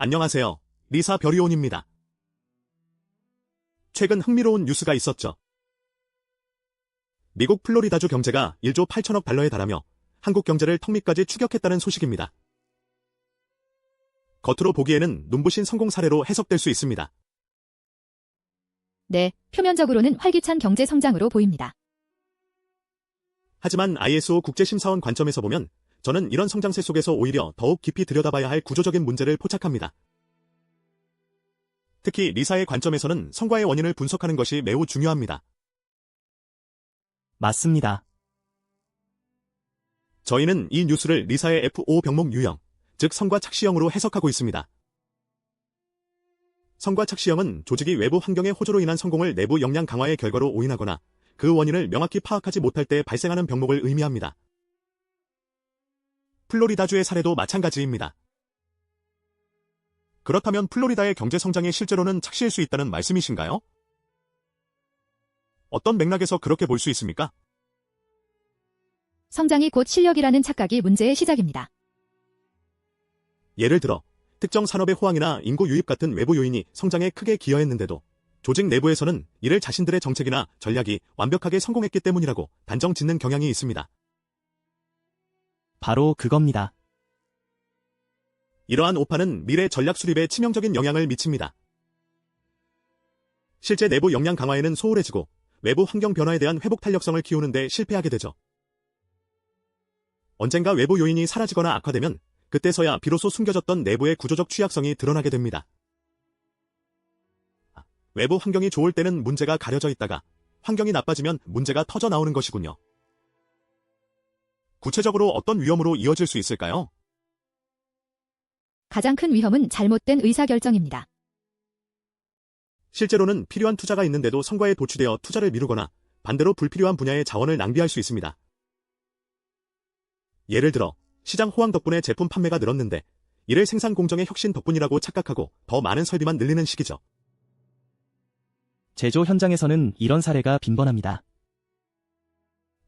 안녕하세요. 리사 별이온입니다. 최근 흥미로운 뉴스가 있었죠. 미국 플로리다주 경제가 1조 8천억 달러에 달하며 한국 경제를 턱 밑까지 추격했다는 소식입니다. 겉으로 보기에는 눈부신 성공 사례로 해석될 수 있습니다. 네, 표면적으로는 활기찬 경제 성장으로 보입니다. 하지만 ISO 국제심사원 관점에서 보면 저는 이런 성장세 속에서 오히려 더욱 깊이 들여다봐야 할 구조적인 문제를 포착합니다. 특히 리사의 관점에서는 성과의 원인을 분석하는 것이 매우 중요합니다. 맞습니다. 저희는 이 뉴스를 리사의 FO 병목 유형, 즉 성과 착시형으로 해석하고 있습니다. 성과 착시형은 조직이 외부 환경의 호조로 인한 성공을 내부 역량 강화의 결과로 오인하거나 그 원인을 명확히 파악하지 못할 때 발생하는 병목을 의미합니다. 플로리다주의 사례도 마찬가지입니다. 그렇다면 플로리다의 경제 성장이 실제로는 착시일 수 있다는 말씀이신가요? 어떤 맥락에서 그렇게 볼 수 있습니까? 성장이 곧 실력이라는 착각이 문제의 시작입니다. 예를 들어 특정 산업의 호황이나 인구 유입 같은 외부 요인이 성장에 크게 기여했는데도 조직 내부에서는 이를 자신들의 정책이나 전략이 완벽하게 성공했기 때문이라고 단정 짓는 경향이 있습니다. 바로 그겁니다. 이러한 오판은 미래 전략 수립에 치명적인 영향을 미칩니다. 실제 내부 역량 강화에는 소홀해지고 외부 환경 변화에 대한 회복 탄력성을 키우는 데 실패하게 되죠. 언젠가 외부 요인이 사라지거나 악화되면 그때서야 비로소 숨겨졌던 내부의 구조적 취약성이 드러나게 됩니다. 외부 환경이 좋을 때는 문제가 가려져 있다가 환경이 나빠지면 문제가 터져 나오는 것이군요. 구체적으로 어떤 위험으로 이어질 수 있을까요? 가장 큰 위험은 잘못된 의사결정입니다. 실제로는 필요한 투자가 있는데도 성과에 도취되어 투자를 미루거나 반대로 불필요한 분야의 자원을 낭비할 수 있습니다. 예를 들어 시장 호황 덕분에 제품 판매가 늘었는데 이를 생산 공정의 혁신 덕분이라고 착각하고 더 많은 설비만 늘리는 시기죠. 제조 현장에서는 이런 사례가 빈번합니다.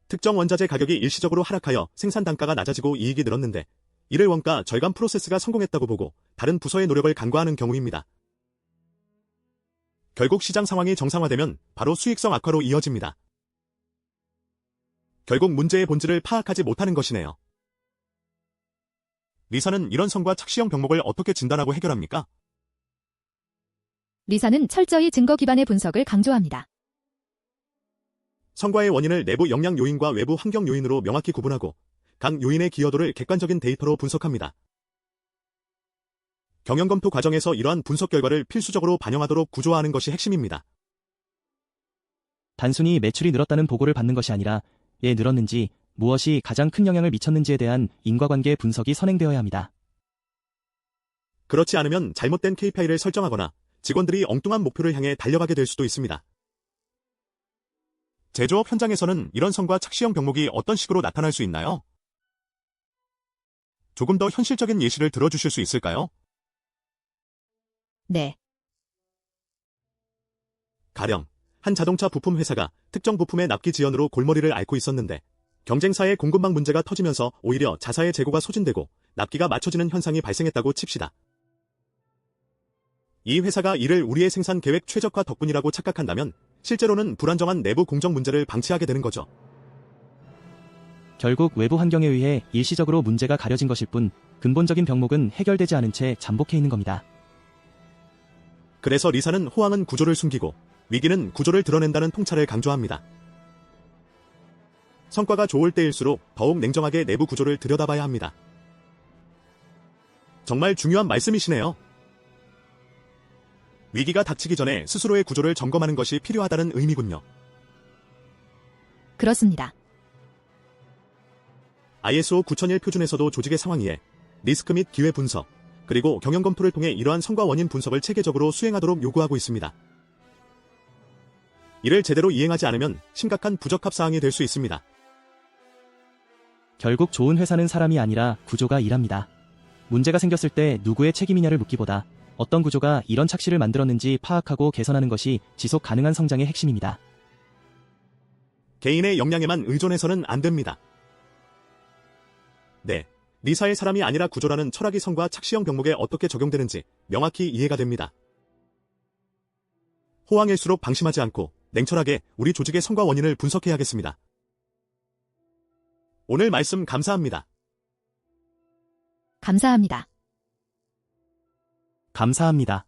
특정 원자재 가격이 일시적으로 하락하여 생산 단가가 낮아지고 이익이 늘었는데 이를 원가 절감 프로세스가 성공했다고 보고 다른 부서의 노력을 간과하는 경우입니다. 결국 시장 상황이 정상화되면 바로 수익성 악화로 이어집니다. 결국 문제의 본질을 파악하지 못하는 것이네요. 리사는 이런 성과 착시형 병목을 어떻게 진단하고 해결합니까? 리사는 철저히 증거 기반의 분석을 강조합니다. 성과의 원인을 내부 역량 요인과 외부 환경 요인으로 명확히 구분하고 각 요인의 기여도를 객관적인 데이터로 분석합니다. 경영 검토 과정에서 이러한 분석 결과를 필수적으로 반영하도록 구조화하는 것이 핵심입니다. 단순히 매출이 늘었다는 보고를 받는 것이 아니라 왜 늘었는지, 무엇이 가장 큰 영향을 미쳤는지에 대한 인과관계 분석이 선행되어야 합니다. 그렇지 않으면 잘못된 KPI를 설정하거나 직원들이 엉뚱한 목표를 향해 달려가게 될 수도 있습니다. 제조업 현장에서는 이런 성과 착시형 병목이 어떤 식으로 나타날 수 있나요? 조금 더 현실적인 예시를 들어주실 수 있을까요? 네. 가령 한 자동차 부품 회사가 특정 부품의 납기 지연으로 골머리를 앓고 있었는데 경쟁사의 공급망 문제가 터지면서 오히려 자사의 재고가 소진되고 납기가 맞춰지는 현상이 발생했다고 칩시다. 이 회사가 이를 우리의 생산 계획 최적화 덕분이라고 착각한다면 실제로는 불안정한 내부 공정 문제를 방치하게 되는 거죠. 결국 외부 환경에 의해 일시적으로 문제가 가려진 것일 뿐 근본적인 병목은 해결되지 않은 채 잠복해 있는 겁니다. 그래서 리사는 호황은 구조를 숨기고 위기는 구조를 드러낸다는 통찰을 강조합니다. 성과가 좋을 때일수록 더욱 냉정하게 내부 구조를 들여다봐야 합니다. 정말 중요한 말씀이시네요. 위기가 닥치기 전에 스스로의 구조를 점검하는 것이 필요하다는 의미군요. 그렇습니다. ISO 9001 표준에서도 조직의 상황 이해, 리스크 및 기회 분석, 그리고 경영 검토를 통해 이러한 성과 원인 분석을 체계적으로 수행하도록 요구하고 있습니다. 이를 제대로 이행하지 않으면 심각한 부적합 사항이 될 수 있습니다. 결국 좋은 회사는 사람이 아니라 구조가 일합니다. 문제가 생겼을 때 누구의 책임이냐를 묻기보다 어떤 구조가 이런 착시를 만들었는지 파악하고 개선하는 것이 지속 가능한 성장의 핵심입니다. 개인의 역량에만 의존해서는 안 됩니다. 네, 리사의 사람이 아니라 구조라는 철학이 성과 착시형 병목에 어떻게 적용되는지 명확히 이해가 됩니다. 호황일수록 방심하지 않고 냉철하게 우리 조직의 성과 원인을 분석해야겠습니다. 오늘 말씀 감사합니다. 감사합니다. 감사합니다.